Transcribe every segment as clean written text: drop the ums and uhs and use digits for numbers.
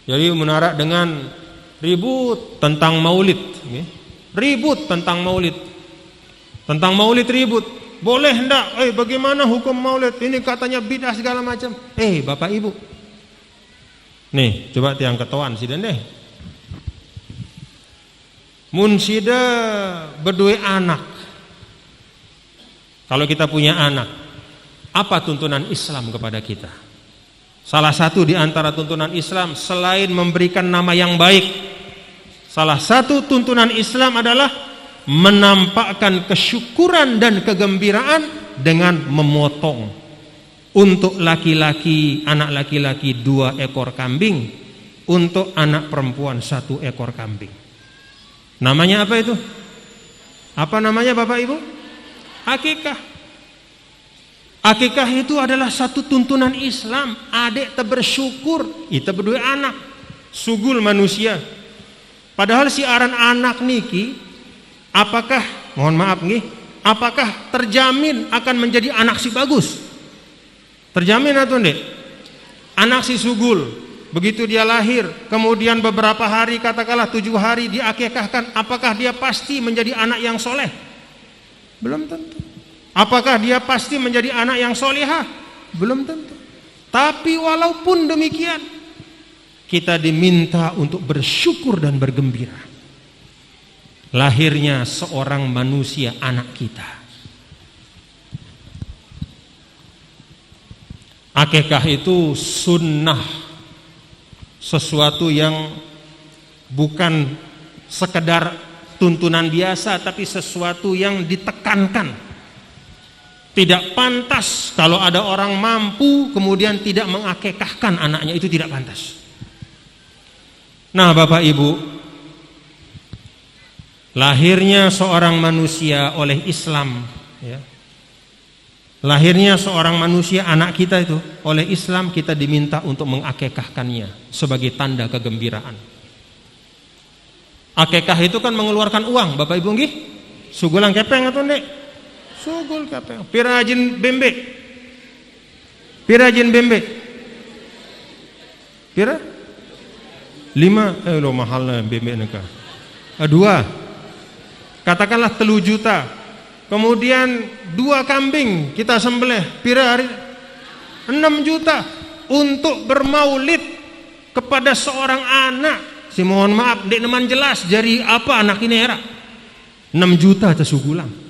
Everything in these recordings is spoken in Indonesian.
Jadi menara dengan ribut tentang maulid, ribut tentang maulid, ribut. Boleh hendak? Bagaimana hukum maulid? Ini katanya bid'ah segala macam. Bapak ibu, nih coba tiang ketuan sidan deh. Mun sida berdua anak. Kalau kita punya anak, apa tuntunan Islam kepada kita? Salah satu di antara tuntunan Islam selain memberikan nama yang baik, salah satu tuntunan Islam adalah menampakkan kesyukuran dan kegembiraan dengan memotong. Untuk laki-laki, anak laki-laki 2 ekor kambing, untuk anak perempuan 1 ekor kambing. Namanya apa itu? Apa namanya Bapak Ibu? Akikah. Akikah itu adalah satu tuntunan Islam. Adik bersyukur, kita berdua anak, sugul manusia. Padahal si aran anak niki, apakah, mohon maaf nih, apakah terjamin akan menjadi anak si bagus? Terjamin atau enggak? Anak si sugul, begitu dia lahir, kemudian beberapa hari, katakanlah 7 hari diakikahkan, apakah dia pasti menjadi anak yang soleh? Belum tentu. Apakah dia pasti menjadi anak yang solihah? Belum tentu. Tapi walaupun demikian, kita diminta untuk bersyukur dan bergembira. Lahirnya seorang manusia, anak kita. Akikah itu sunnah, sesuatu yang bukan sekedar tuntunan biasa, tapi sesuatu yang ditekankan. Tidak pantas kalau ada orang mampu kemudian tidak mengakikahkan anaknya, itu tidak pantas. Nah Bapak Ibu, lahirnya seorang manusia oleh Islam, ya. Lahirnya seorang manusia, anak kita itu oleh Islam, kita diminta untuk mengakikahkannya sebagai tanda kegembiraan. Akikah itu kan mengeluarkan uang, Bapak Ibu nggih? Sugulang kepeng atau ndek? Sugul kepeng. Pirajin bembe. Pirajin bembe. Pira? 5. Lo mahalnya bembe neka. 2. Katakanlah 3 juta. Kemudian 2 kambing kita sembelih. Pira hari? 6 juta untuk bermaulid kepada seorang anak. Si mohon maaf, dek neman jelas jari apa anak ini era. 6 juta tersugulang.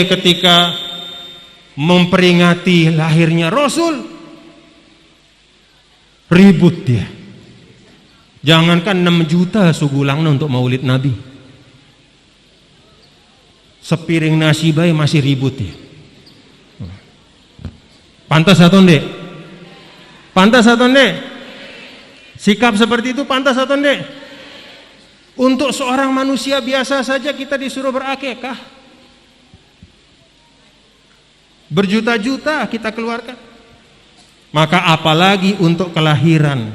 Ketika memperingati lahirnya Rasul, ribut dia. Jangankan 6 juta sugulangna untuk maulid Nabi, sepiring nasi bayi masih ribut dia. Pantas atau ndek? Pantas atau ndek? Sikap seperti itu pantas atau ndek? Untuk seorang manusia biasa saja kita disuruh berakikah. Berjuta-juta kita keluarkan. Maka apalagi untuk kelahiran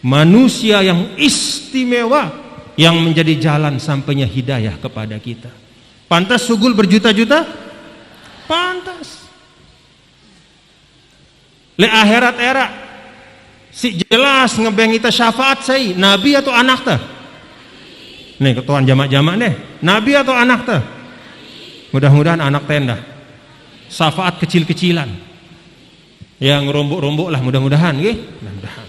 manusia yang istimewa, yang menjadi jalan sampainya hidayah kepada kita. Pantas sugul berjuta-juta? Pantas. Le akhirat era si jelas ngebeng kita syafaat saya, nabi atau anak teh? Nih ketuaan jamak-jamak deh, nabi atau anak teh? Mudah-mudahan anak tenda. Syafaat kecil-kecilan yang rombok-rombok lah, mudah-mudahan nggih. Mudah-mudahan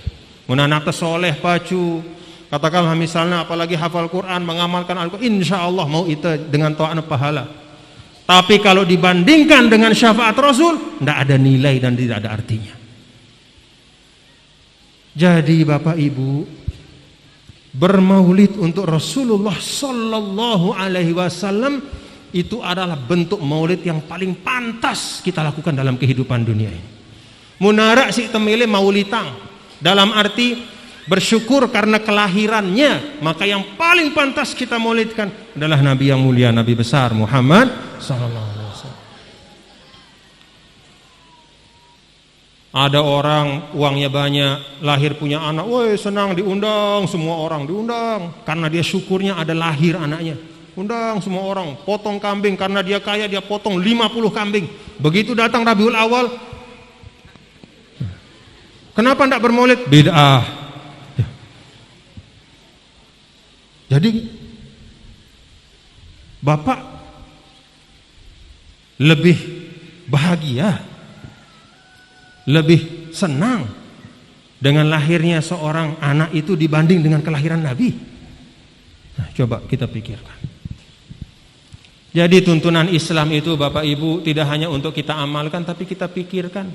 mun anak teh soleh pacu, katakanlah misalnya apalagi hafal Quran, mengamalkan Al-Quran, insyaallah mau itu dengan ta'an pahala. Tapi kalau dibandingkan dengan syafaat Rasul, tidak ada nilai dan tidak ada artinya. Jadi Bapak Ibu, bermaulid untuk Rasulullah sallallahu alaihi wasallam itu adalah bentuk maulid yang paling pantas kita lakukan dalam kehidupan dunia ini. Munara si temile maulitang, dalam arti bersyukur karena kelahirannya, maka yang paling pantas kita maulidkan adalah Nabi yang mulia, Nabi besar Muhammad sallallahu alaihi wasallam. Ada orang uangnya banyak, lahir punya anak, woi senang diundang, semua orang diundang karena dia syukurnya ada lahir anaknya. Undang semua orang, potong kambing karena dia kaya, dia potong 50 kambing. Begitu datang Rabiul Awal, Kenapa tidak bermaulid? Bid'ah. Ya. Jadi Bapak lebih bahagia, lebih senang dengan lahirnya seorang anak itu dibanding dengan kelahiran Nabi. Nah, coba kita pikirkan. Jadi tuntunan Islam itu Bapak Ibu tidak hanya untuk kita amalkan, tapi kita pikirkan.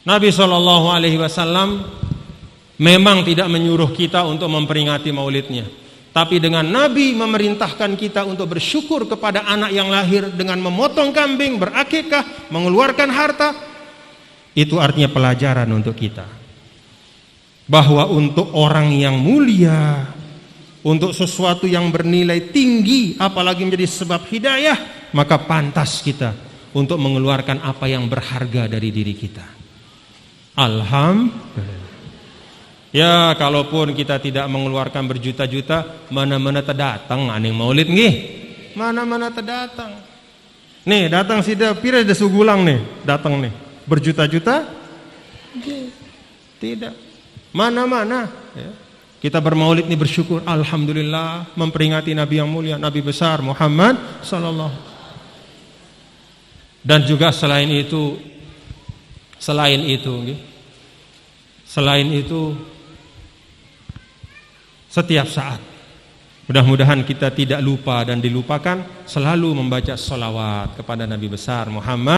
Nabi SAW memang tidak menyuruh kita untuk memperingati maulidnya, tapi dengan Nabi memerintahkan kita untuk bersyukur kepada anak yang lahir dengan memotong kambing, berakikah, mengeluarkan harta. Itu artinya pelajaran untuk kita, bahwa untuk orang yang mulia, untuk sesuatu yang bernilai tinggi, apalagi menjadi sebab hidayah, maka pantas kita untuk mengeluarkan apa yang berharga dari diri kita. Alhamdulillah. Ya, kalaupun kita tidak mengeluarkan berjuta-juta, mana-mana terdatang aning maulid nggih. Mana-mana terdatang. Nih, datang sida pira ada sugulang nih, datang nih. Berjuta-juta? Tidak. Mana-mana, ya. Kita bermaulid nih bersyukur, alhamdulillah, memperingati Nabi yang mulia, Nabi besar Muhammad sallallahu. Dan juga selain itu setiap saat mudah-mudahan kita tidak lupa dan dilupakan selalu membaca sholawat kepada Nabi besar Muhammad